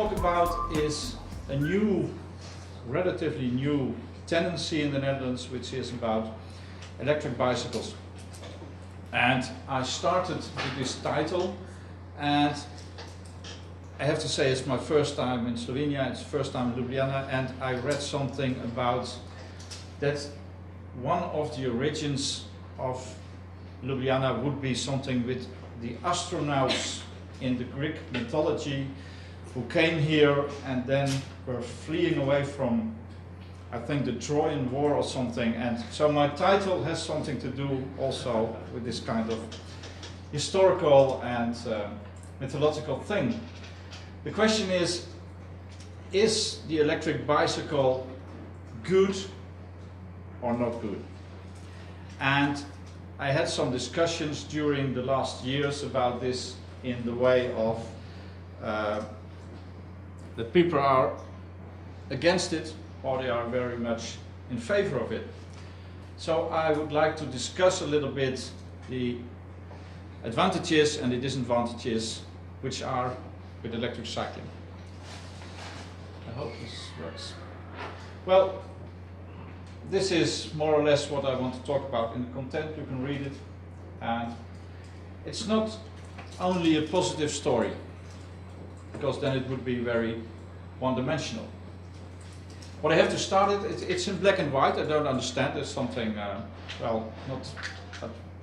talk about is a new, relatively new tendency in the Netherlands, which is about electric bicycles. And I started with this title, and I have to say it's my first time in Slovenia, it's first time in Ljubljana, and I read something about that one of the origins of Ljubljana would be something with the astronauts in the Greek mythology who came here and then were fleeing away from, I think, the Trojan War or something. And so my title has something to do also with this kind of historical and mythological thing. The question is the electric bicycle good or not good? And I had some discussions during the last years about this in the way of that people are against it or they are very much in favor of it. So I would like to discuss a little bit the advantages and the disadvantages which are with electric cycling. I hope this works. Well, this is more or less what I want to talk about in the content. You can read it, and it's not only a positive story, because then it would be very one-dimensional. What I have to start it's in black and white. I don't understand. There's something, well, not.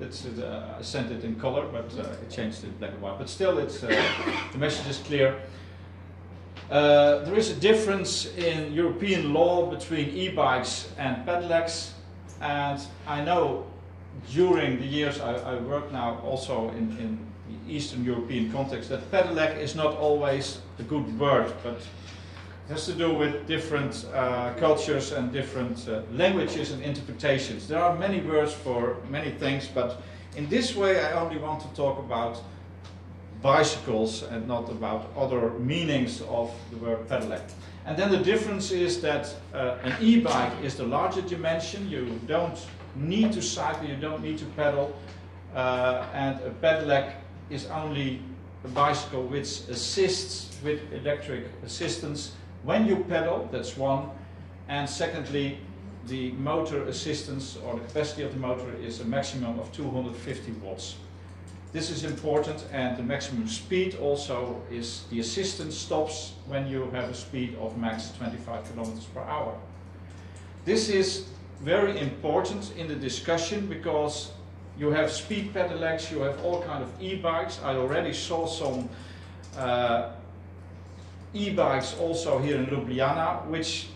I sent it in color, but it changed it black and white. But still, it's the message is clear. There is a difference in European law between e-bikes and pedelecs, and I know during the years I work now also in the Eastern European context that pedelec is not always a good word, but it has to do with different cultures and different languages and interpretations. There are many words for many things, but in this way I only want to talk about bicycles and not about other meanings of the word pedelec. And then the difference is that an e-bike is the larger dimension. You don't need to cycle, you don't need to pedal, and a pedelec is only a bicycle which assists with electric assistance when you pedal, that's one, and secondly, the motor assistance or the capacity of the motor is a maximum of 250 watts. This is important, and the maximum speed also is the assistance stops when you have a speed of max 25 kilometers per hour. This is very important in the discussion because you have speed pedelecs, you have all kind of e-bikes. I already saw some e-bikes also here in Ljubljana, which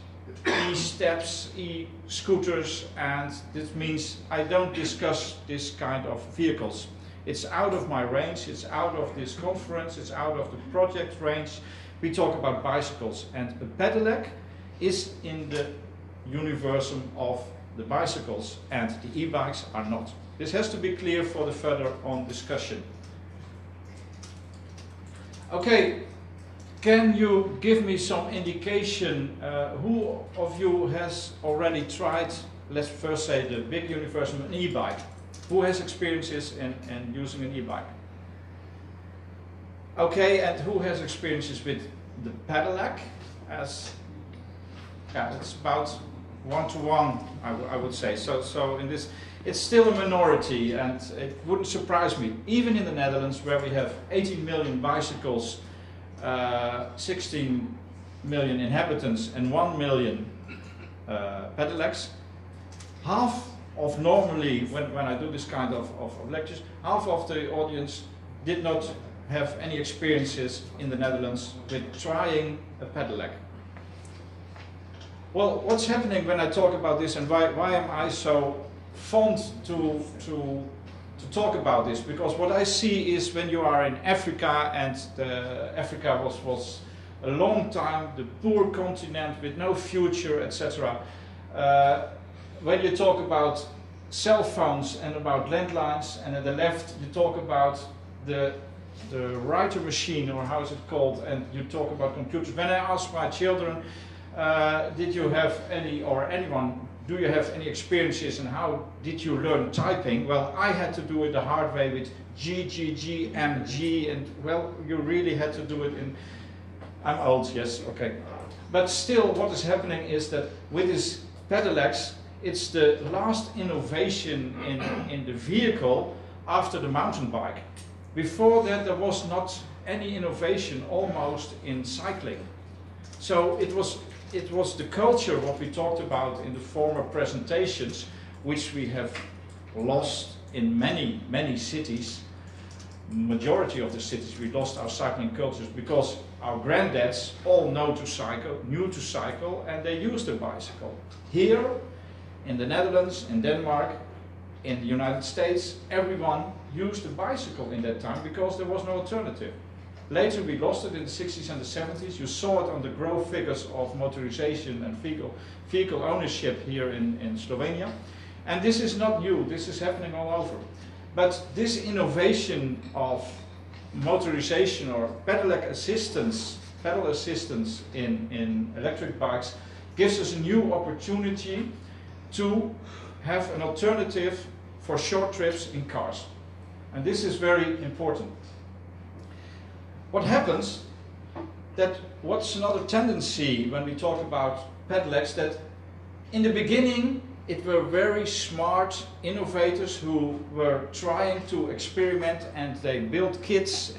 e-steps, e-scooters, and this means I don't discuss this kind of vehicles. It's out of my range, it's out of this conference, it's out of the project range. We talk about bicycles, and a pedelec is in the universum of the bicycles, and the e-bikes are not. This has to be clear for the further on discussion. Okay, can you give me some indication who of you has already tried, let's first say the big universum, an e-bike? Who has experiences in using an e-bike? Okay, and who has experiences with the pedelec? As yeah, it's about 1-to-1, I would say. So in this, it's still a minority, and it wouldn't surprise me, even in the Netherlands, where we have 18 million bicycles, 16 million inhabitants, and 1 million pedelecs. Half of normally, when I do this kind of lectures, half of the audience did not have any experiences in the Netherlands with trying a pedelec. Well, what's happening when I talk about this, and why am I so fond to talk about this? Because what I see is when you are in Africa, and Africa was a long time the poor continent with no future, etc. When you talk about cell phones and about landlines, and at the left you talk about the writer machine, or how is it called, and you talk about computers. When I ask my children, did you have any, or anyone, do you have any experiences and how did you learn typing? Well, I had to do it the hard way with G, G, G, M, G, and well, you really had to do it in I'm old, yes, okay. But still, what is happening is that with this Pedelecs, it's the last innovation in the vehicle after the mountain bike. Before that, there was not any innovation almost in cycling. So it was the culture, what we talked about in the former presentations, which we have lost in many cities. Majority of the cities, we lost our cycling cultures because our granddads all knew to cycle, and they used a bicycle. Here, in the Netherlands, in Denmark, in the United States, everyone used a bicycle in that time because there was no alternative. Later we lost it in the 60s and the 70s. You saw it on the growth figures of motorization and vehicle ownership here in Slovenia. And this is not new, this is happening all over. But this innovation of motorization or pedal assistance in electric bikes gives us a new opportunity to have an alternative for short trips in cars. And this is very important. What happens, what's another tendency when we talk about Pedelecs, that in the beginning it were very smart innovators who were trying to experiment, and they built kits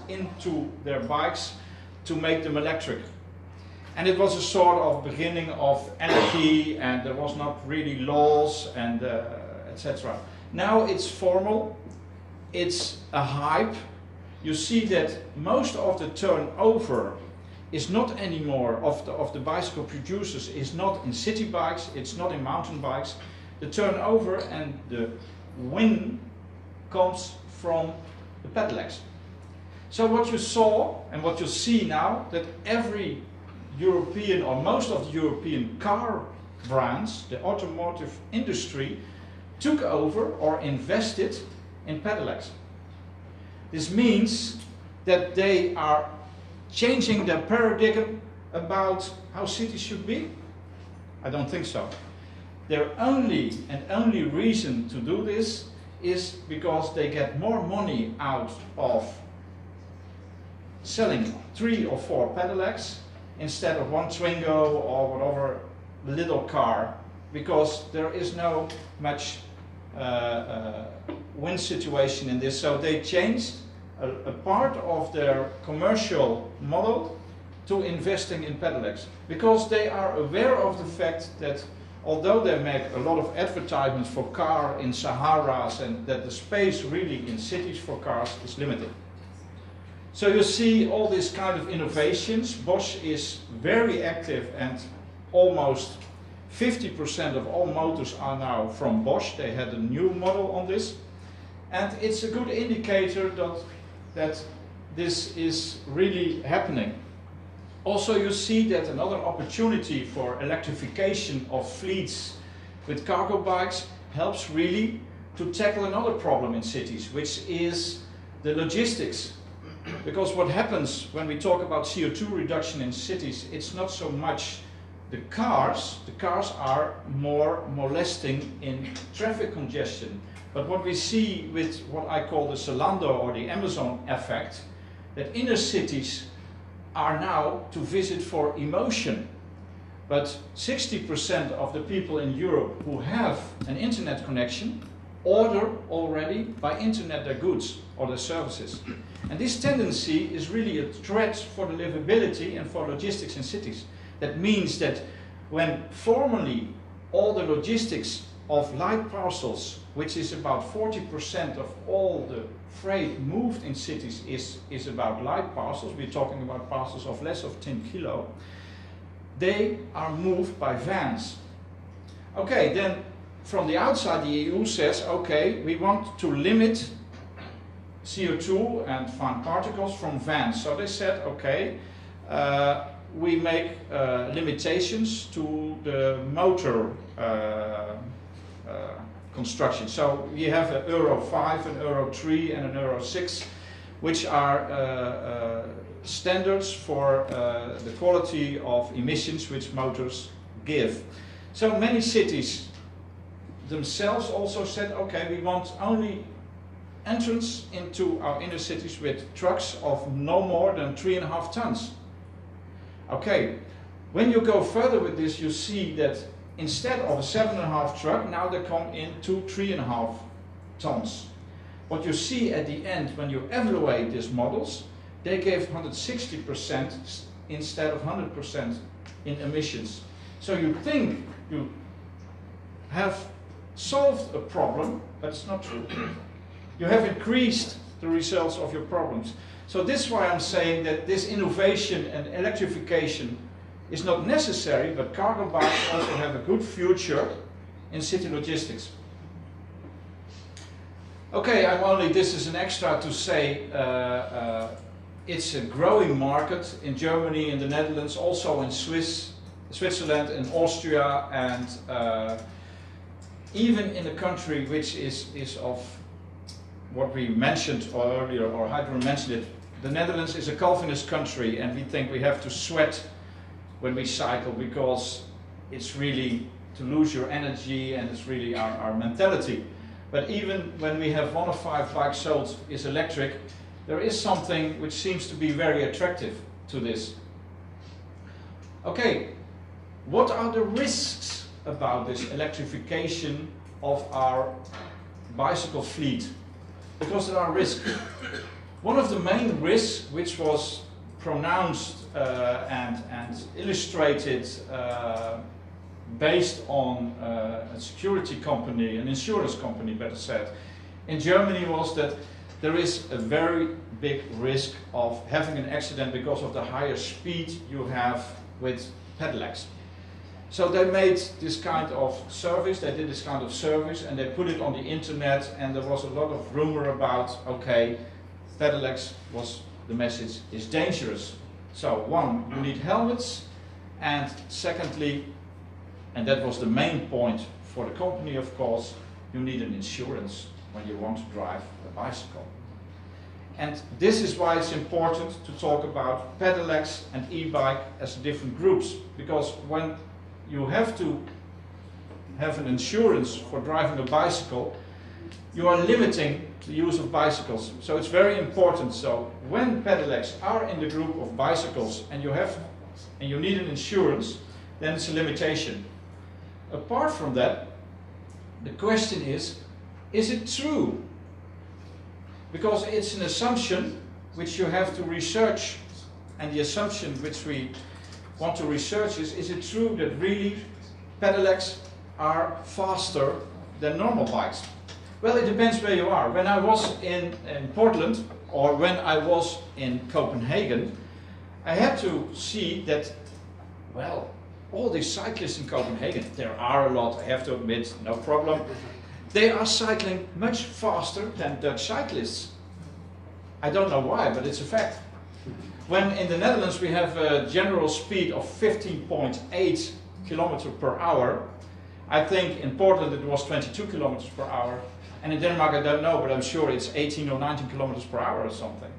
into their bikes to make them electric. And it was a sort of beginning of anarchy, and there was not really laws and etc. Now it's formal, it's a hype. You see that most of the turnover is not anymore of the bicycle producers, is not in city bikes, it's not in mountain bikes. The turnover and the win comes from the Pedelecs. So what you saw and what you see now, that every European or most of the European car brands, the automotive industry, took over or invested in Pedelecs. This means that they are changing their paradigm about how cities should be? I don't think so. Their only reason to do this is because they get more money out of selling 3 or 4 Pedelecs instead of one Twingo or whatever little car, because there is no much win situation in this. So they changed a part of their commercial model to investing in Pedelecs, because they are aware of the fact that although they make a lot of advertisements for car in Saharas, and that the space really in cities for cars is limited. So you see all these kind of innovations. Bosch is very active, and almost 50% of all motors are now from Bosch. They had a new model on this, and it's a good indicator that this is really happening. Also, you see that another opportunity for electrification of fleets with cargo bikes helps really to tackle another problem in cities, which is the logistics. Because what happens when we talk about CO2 reduction in cities, it's not so much the cars are more molesting in traffic congestion. But what we see with what I call the Zalando or the Amazon effect, that inner cities are now to visit for emotion. But 60% of the people in Europe who have an internet connection order already by internet their goods or their services. And this tendency is really a threat for the livability and for logistics in cities. That means that when formerly all the logistics of light parcels, which is about 40% of all the freight moved in cities is about light parcels, we're talking about parcels of less of 10 kilo, they are moved by vans. Okay, then from the outside the EU says, okay, we want to limit CO2 and fine particles from vans. So they said, okay, we make limitations to the motor construction. So we have an Euro 5, an Euro 3 and an Euro 6, which are standards for the quality of emissions which motors give. So many cities themselves also said, okay, we want only entrance into our inner cities with trucks of no more than 3.5 tons. Okay, when you go further with this, you see that instead of a 7.5 truck, now they come in 3.5 tons. What you see at the end, when you evaluate these models, they gave 160% instead of 100% in emissions. So you think you have solved a problem, but it's not true. You have increased the results of your problems. So this is why I'm saying that this innovation and electrification is not necessary, but cargo bikes also have a good future in city logistics. Okay, this is an extra to say it's a growing market in Germany, in the Netherlands, also in Switzerland and Austria, and even in a country which is of what we mentioned earlier, or Heidrun mentioned it. The Netherlands is a Calvinist country, and we think we have to sweat when we cycle because it's really to lose your energy, and it's really our mentality. But even when we have 1 of 5 bikes sold is electric, there is something which seems to be very attractive to this. Okay, what are the risks about this electrification of our bicycle fleet? Because there are risks. One of the main risks, which was pronounced and illustrated based on a security company, an insurance company better said, in Germany, was that there is a very big risk of having an accident because of the higher speed you have with Pedelecs. So they made this kind of service, they did this kind of service, and they put it on the internet, and there was a lot of rumor about, okay, Pedelecs was, the message is dangerous. So one, you need helmets, and secondly, and that was the main point for the company, of course, you need an insurance when you want to drive a bicycle. And this is why it's important to talk about Pedelecs and e-bike as different groups, because when you have to have an insurance for driving a bicycle, you are limiting the use of bicycles. So it's very important. So when Pedelecs are in the group of bicycles and you need an insurance, then it's a limitation. Apart from that, the question is it true? Because it's an assumption which you have to research, and the assumption which we want to research is it true that really Pedelecs are faster than normal bikes? Well, it depends where you are. When I was in Portland, or when I was in Copenhagen, I had to see that, well, all these cyclists in Copenhagen, there are a lot, I have to admit, no problem. They are cycling much faster than Dutch cyclists. I don't know why, but it's a fact. When in the Netherlands we have a general speed of 15.8 kilometers per hour, I think in Portland it was 22 kilometers per hour, and in Denmark I don't know, but I'm sure it's 18 or 19 kilometers per hour or something.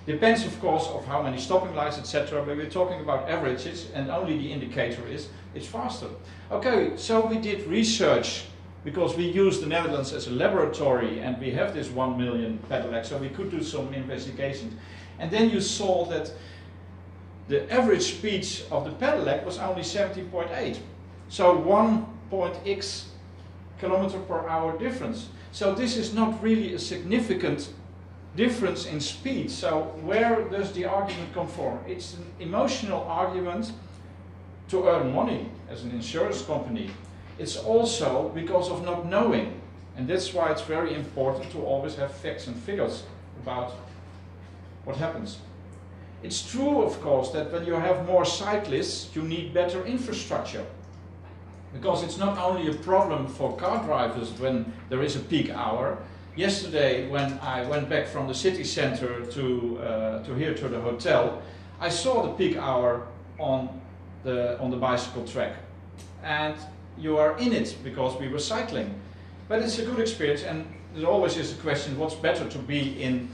Depends of course of how many stopping lights, etc., but we're talking about averages, and only the indicator is it's faster. Okay, so we did research, because we use the Netherlands as a laboratory, and we have this 1 million Pedelecs, so we could do some investigations. And then you saw that the average speed of the Pedelec was only 17.8. So 1.x kilometer per hour difference. So this is not really a significant difference in speed. So where does the argument come from? It's an emotional argument to earn money as an insurance company. It's also because of not knowing. And that's why it's very important to always have facts and figures about what happens. It's true, of course, that when you have more cyclists, you need better infrastructure. Because it's not only a problem for car drivers when there is a peak hour. Yesterday, when I went back from the city center to here to the hotel, I saw the peak hour on the bicycle track. And you are in it because we were cycling. But it's a good experience, and there always is a question, what's better to be in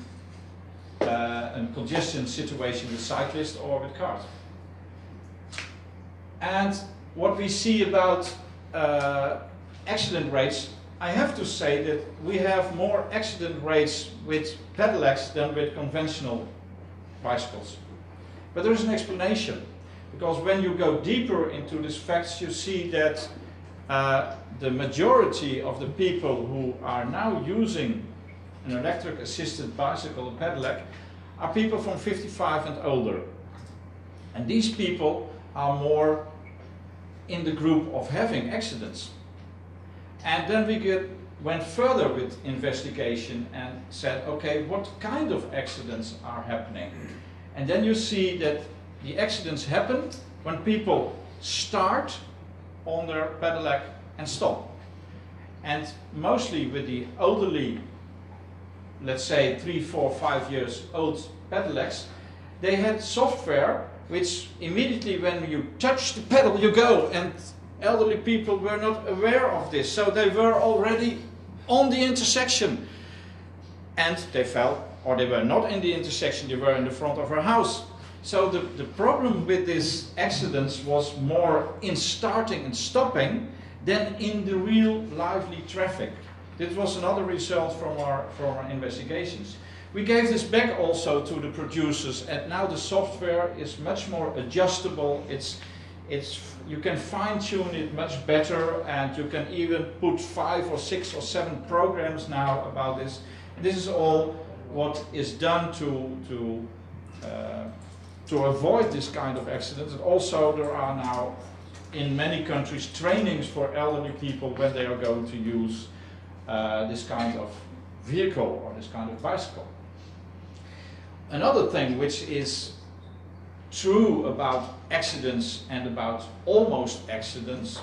a congestion situation with cyclists or with cars? And what we see about accident rates, I have to say that we have more accident rates with Pedelecs than with conventional bicycles. But there is an explanation, because when you go deeper into these facts, you see that the majority of the people who are now using an electric assisted bicycle, a Pedelec, are people from 55 and older. And these people are more in the group of having accidents. And then we went further with investigation and said, okay, what kind of accidents are happening? And then you see that the accidents happen when people start on their Pedelec and stop. And mostly with the elderly, let's say 3, 4, 5 years old Pedelecs, they had software which immediately when you touch the pedal you go, and elderly people were not aware of this, so they were already on the intersection and they fell, or they were not in the intersection, they were in the front of our house. So the problem with these accidents was more in starting and stopping than in the real lively traffic. This was another result from our investigations. We gave this back also to the producers, and now the software is much more adjustable. You can fine-tune it much better, and you can even put 5 or 6 or 7 programs now about this. And this is all what is done to avoid this kind of accidents. And also there are now in many countries trainings for elderly people when they are going to use this kind of vehicle or this kind of bicycle. Another thing which is true about accidents and about almost accidents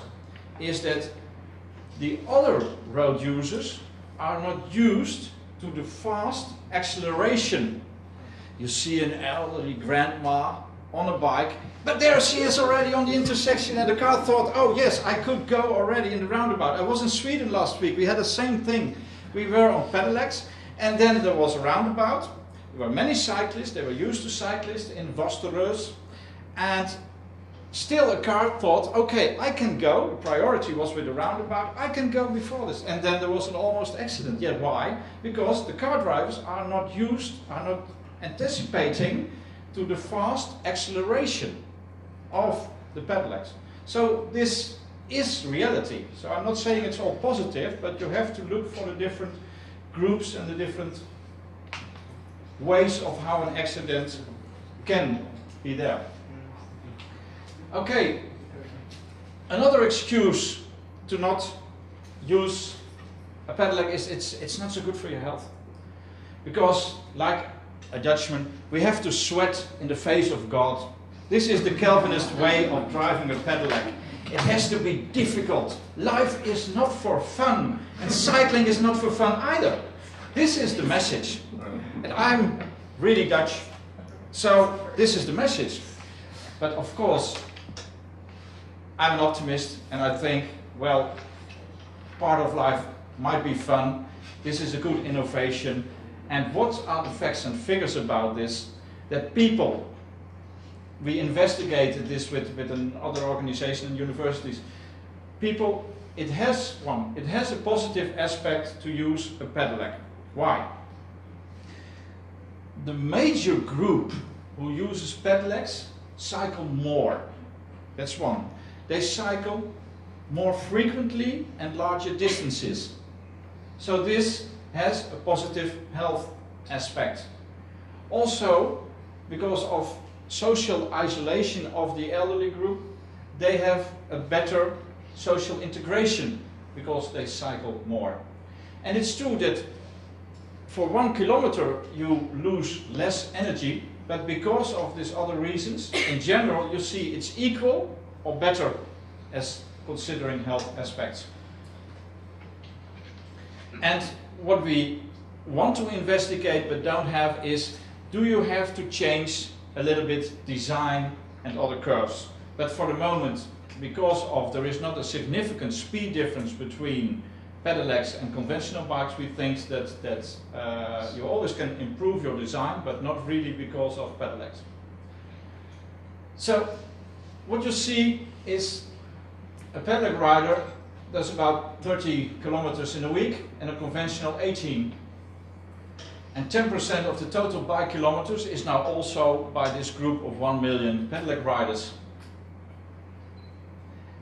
is that the other road users are not used to the fast acceleration. You see an elderly grandma on a bike, but there she is already on the intersection, and the car thought, oh yes, I could go already in the roundabout. I was in Sweden last week, we had the same thing. We were on Pedelecs, and then there was a roundabout. There were many cyclists, they were used to cyclists in Vastereus, and still a car thought, okay, I can go, the priority was with the roundabout, I can go before this. And then there was an almost accident. Yeah, why? Because the car drivers are not anticipating to the fast acceleration of the Pedelecs. So this is reality. So I'm not saying it's all positive, but you have to look for the different groups and the different ways of how an accident can be there. Okay, another excuse to not use a Pedelec is it's not so good for your health. Because, like a Dutchman, we have to sweat in the face of God. This is the Calvinist way of driving a Pedelec. It has to be difficult. Life is not for fun, and cycling is not for fun either. This is the message. And I'm really Dutch, so this is the message. But of course, I'm an optimist, and I think, well, part of life might be fun. This is a good innovation. And what are the facts and figures about this? That people, we investigated this with another organization and universities. People, it has a positive aspect to use a Pedelec. Why? The major group who uses Pedelecs cycle more. That's one. They cycle more frequently and larger distances. So this has a positive health aspect. Also, because of social isolation of the elderly group, they have a better social integration because they cycle more. And it's true that for 1 kilometer you lose less energy, but because of these other reasons, in general you see it's equal or better as considering health aspects. And what we want to investigate but don't have is, do you have to change a little bit design and other curves? But for the moment, because of there is not a significant speed difference between Pedelecs and conventional bikes, we think that you always can improve your design, but not really because of Pedelecs. So what you see is a Pedelec rider does about 30 kilometers in a week and a conventional 18. And 10% of the total bike kilometers is now also by this group of 1 million Pedelec riders.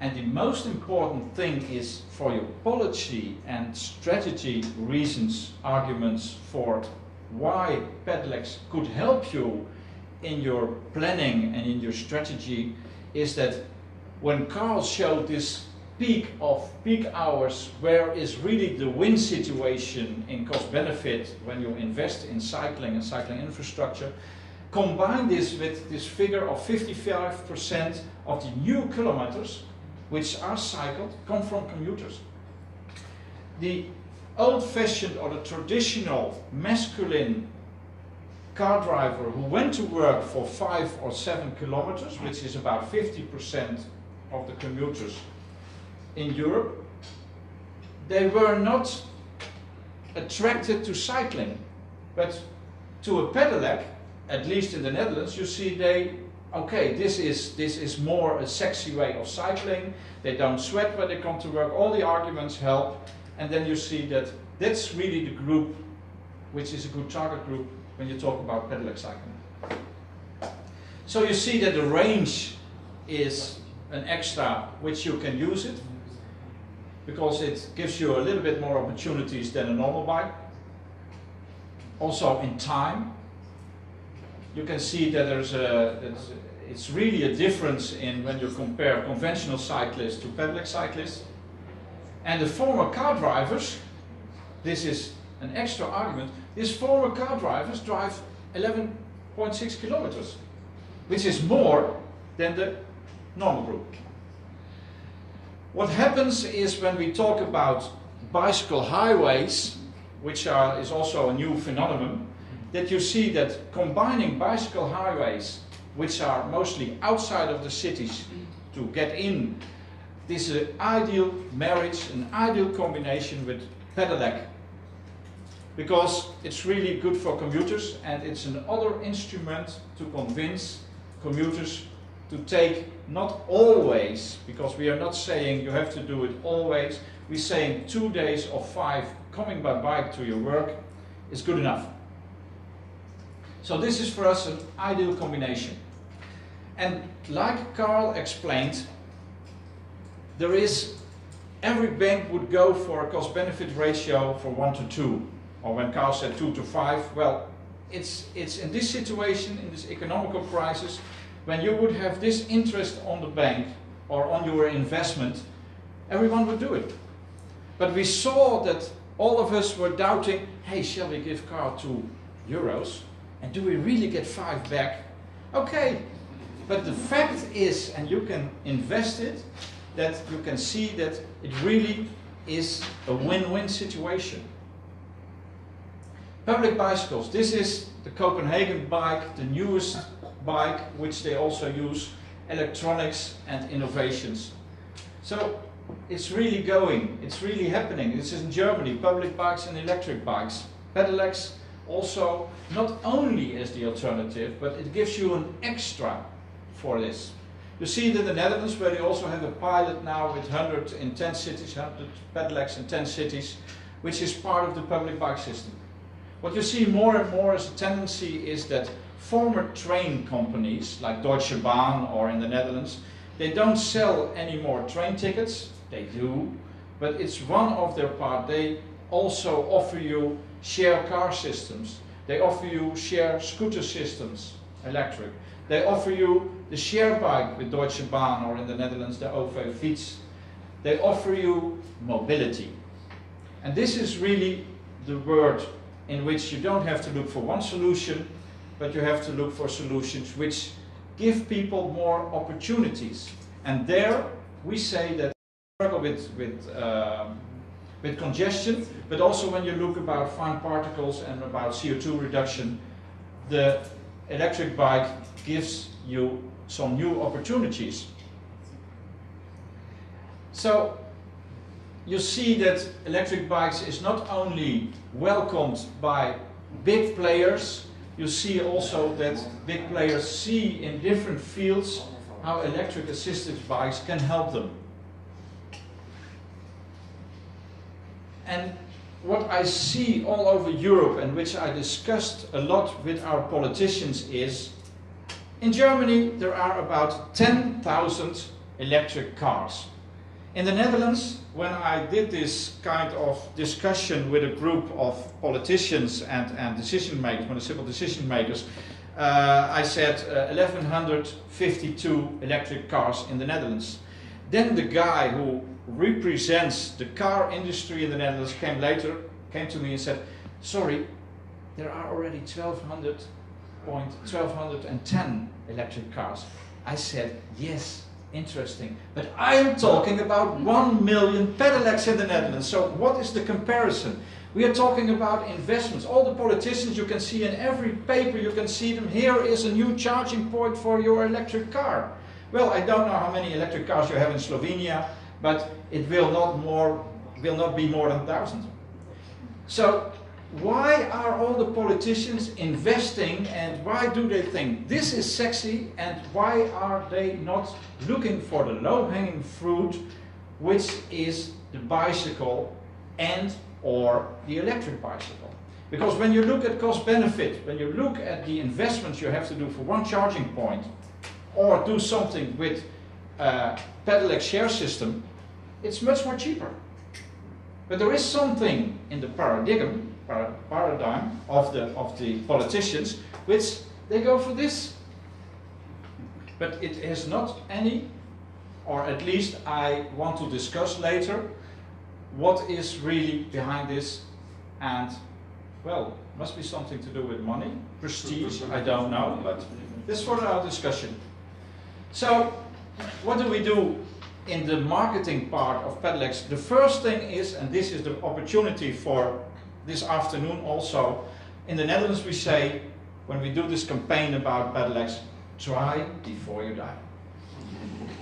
And the most important thing is for your policy and strategy reasons, arguments for why Pedelecs could help you in your planning and in your strategy, is that when Carl showed this peak hours, where is really the win situation in cost benefit when you invest in cycling and cycling infrastructure, combine this with this figure of 55% of the new kilometers which are cycled come from commuters. The old-fashioned or the traditional masculine car driver who went to work for 5 or 7 kilometers, which is about 50% of the commuters in Europe, they were not attracted to cycling, but to a Pedelec, at least in the Netherlands, you see okay, this is more a sexy way of cycling, they don't sweat when they come to work, all the arguments help, and then you see that that's really the group which is a good target group when you talk about Pedelec cycling. So you see that the range is an extra which you can use it, because it gives you a little bit more opportunities than a normal bike. Also in time, you can see that it's really a difference in when you compare conventional cyclists to Pedelec cyclists. And the former car drivers, this is an extra argument, these former car drivers drive 11.6 kilometers, which is more than the normal group. What happens is when we talk about bicycle highways, which is also a new phenomenon, that you see that combining bicycle highways, which are mostly outside of the cities, to get in, this is an ideal marriage, an ideal combination with Pedelec, because it's really good for commuters and it's another instrument to convince commuters to take, not always, because we are not saying you have to do it always, we're saying 2 days or 5 coming by bike to your work is good enough. So this is for us an ideal combination. And like Carl explained, every bank would go for a cost-benefit ratio for 1 to 2, or when Carl said 2 to 5, well, it's in this situation, in this economical crisis, when you would have this interest on the bank or on your investment, everyone would do it. But we saw that all of us were doubting, hey, shall we give Carl €2? And do we really get 5 back? Okay, but the fact is, and you can invest it, that you can see that it really is a win-win situation. Public bicycles, this is the Copenhagen bike, the newest bike, which they also use electronics and innovations. So it's really going, it's really happening. This is in Germany, public bikes and electric bikes. Pedelecs also, not only as the alternative, but it gives you an extra for this. You see it in the Netherlands, where they also have a pilot now with 100 in 10 cities, 100 Pedelecs in 10 cities, which is part of the public bike system. What you see more and more as a tendency is that former train companies, like Deutsche Bahn or in the Netherlands, they don't sell any more train tickets, they do, but it's one of their part. They also offer you share car systems, they offer you share scooter systems, electric. They offer you the share bike with Deutsche Bahn, or in the Netherlands the OV Fiets. They offer you mobility. And this is really the word in which you don't have to look for one solution, but you have to look for solutions which give people more opportunities. And there we say that we struggle with congestion, but also when you look about fine particles and about CO2 reduction, the electric bike gives you some new opportunities. So you see that electric bikes is not only welcomed by big players, you see also that big players see in different fields how electric assisted bikes can help them. And what I see all over Europe, and which I discussed a lot with our politicians, is in Germany there are about 10,000 electric cars. In the Netherlands, when I did this kind of discussion with a group of politicians and decision makers, municipal decision makers, I said 1152 electric cars in the Netherlands. Then the guy who represents the car industry in the Netherlands came to me and said, sorry, there are already 1210 electric cars. I said, yes, interesting, but I am talking about 1 million Pedelecs in the Netherlands. So what is the comparison? We are talking about investments. All the politicians you can see in every paper, you can see them. Here is a new charging point for your electric car. Well, I don't know how many electric cars you have in Slovenia, but it will not be more than 1,000. So why are all the politicians investing, and why do they think this is sexy, and why are they not looking for the low-hanging fruit, which is the bicycle and or the electric bicycle? Because when you look at cost benefit, when you look at the investments you have to do for one charging point, or do something with Pedelec share system, it's much more cheaper. But there is something in the paradigm of the politicians which they go for this. But it is not any, or at least I want to discuss later, what is really behind this, and well, must be something to do with money, prestige, I don't know, but this is for our discussion. So, what do we do in the marketing part of Pedelecs? The first thing is, and this is the opportunity for this afternoon also, in the Netherlands we say, when we do this campaign about Pedelecs, try before you die.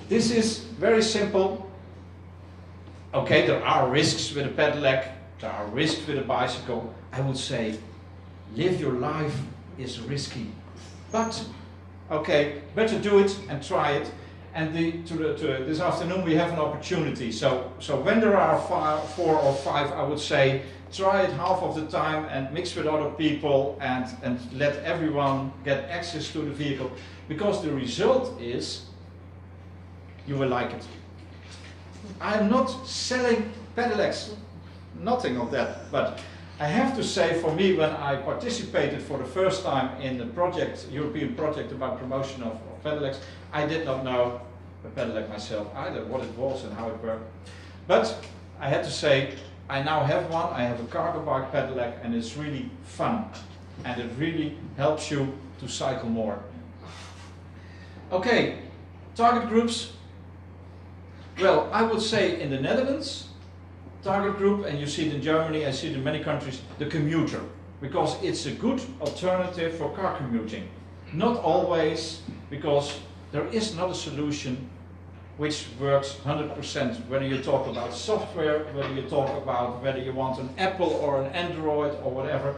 This is very simple. Okay, there are risks with a Pedelec, there are risks with a bicycle. I would say, live your life is risky. But, okay, better do it and try it. And this afternoon we have an opportunity. So when there are 4 or 5, I would say, try it half of the time and mix with other people and let everyone get access to the vehicle. Because the result is, you will like it. I'm not selling Pedelecs, nothing of that, but I have to say, for me, when I participated for the first time in the project, European project about promotion of Pedelecs, I did not know the Pedelec myself either, what it was and how it worked. But I had to say, I now have one, I have a cargo bike Pedelec, and it's really fun. And it really helps you to cycle more. Okay, target groups. Well, I would say in the Netherlands, target group, and you see it in Germany, I see it in many countries, the commuter. Because it's a good alternative for car commuting. Not always, because there is not a solution which works 100%, whether you talk about software, whether you talk about whether you want an Apple or an Android or whatever.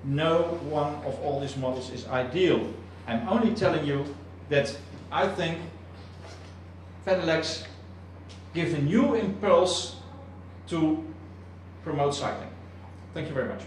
No one of all these models is ideal. I'm only telling you that I think Pedelecs give a new impulse to promote cycling. Thank you very much.